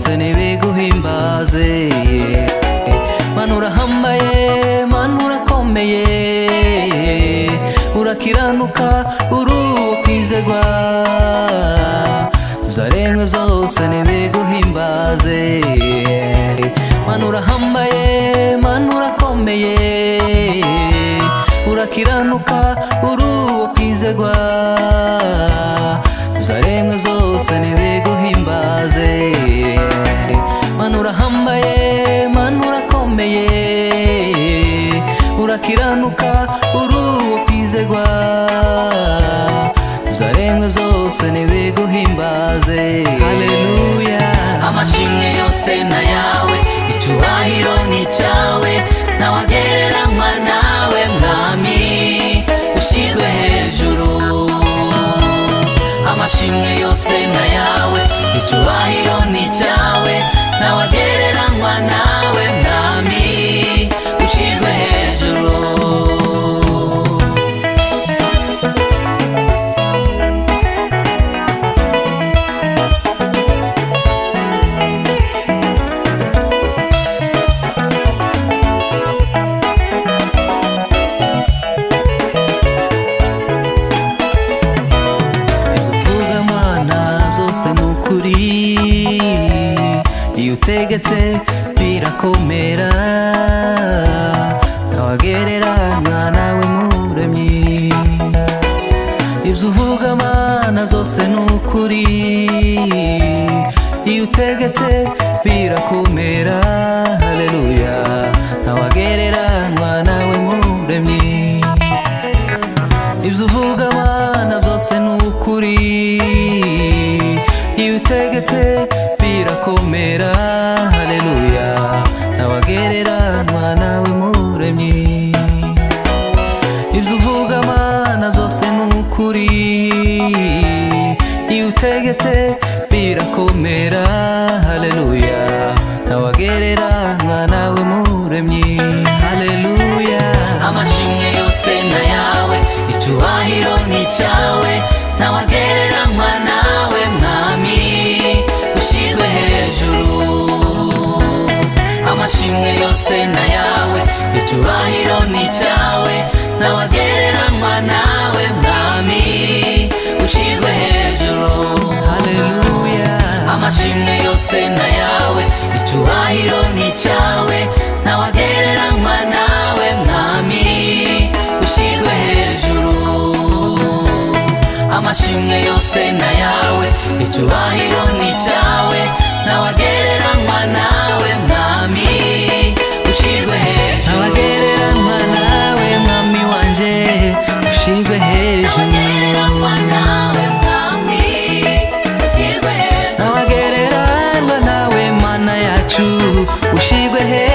byose nibiguhimbaze. Mana urahambaye, Mana urakomeye, urakiranuka, uri uwo kwizerwa, ibyaremwe byose nibiguhimbaze. Mana urahambaye, Mana urakomeye, urakiranuka, uri uwo kwizerwa, ibyaremwe byose nibiguhimbaze. Mana urahambaye, Mana urakomeye, urakiranuka, uri uwo kwizerwa, ibyaremwe byose nibiguhimbaze. Haleluya. Amashimwe yose na yawe, icyubahiro ni cyawe, ntawagereranywa nawe mwami, ushyirwe hejuru. Amashimwe yose na yawe, icyubahiro ni cyawe, ntawagereranywa nawe mwami, ushyirwe hejuru. Iyo utegetse birakomera, ntawagereranywa nawe muremyi. Ibyo uvuga Mana byose ni ukuri, iyo utegetse birakomera. Haleluya. Ntawagereranywa nawe muremyi. Ibyo uvuga Mana byose ni ukuri, iyo utegetse birakomera. Haleluya. Ntawagereranywa nawe muremyi. Ibyo uvuga Mana byose ni ukuri, iyo utegetse birakomera. Haleluya. Ntawagereranywa nawe muremyi. Haleluya. Amashimwe yose na yawe, icyubahiro ni cyawe, ntawagereranywa nawe mwami, ushyirwe hejuru. Amashimwe yose na yawe, icyubahiro ni cyawe, ntawagereranywa nawe mwami, ushyirwe hejuru. Haleluya. Amashimwe yose na yawe, icyubahiro ni cyawe, ntawagereranywa nawe mwami, ushyirwe hejuru. Amashimwe yose na yawe, icyubahiro ni cyawe, ntawagereranywa nawe mwami, ushyirwe hejuru. Ntawagereranywa nawe mwami wanje, ushyirwe hejuru. Ntawagereranywa nawe mwami, ushyirwe hejuru. Ntawagereranywa nawe Mana yacu, ushyirwe hejuru.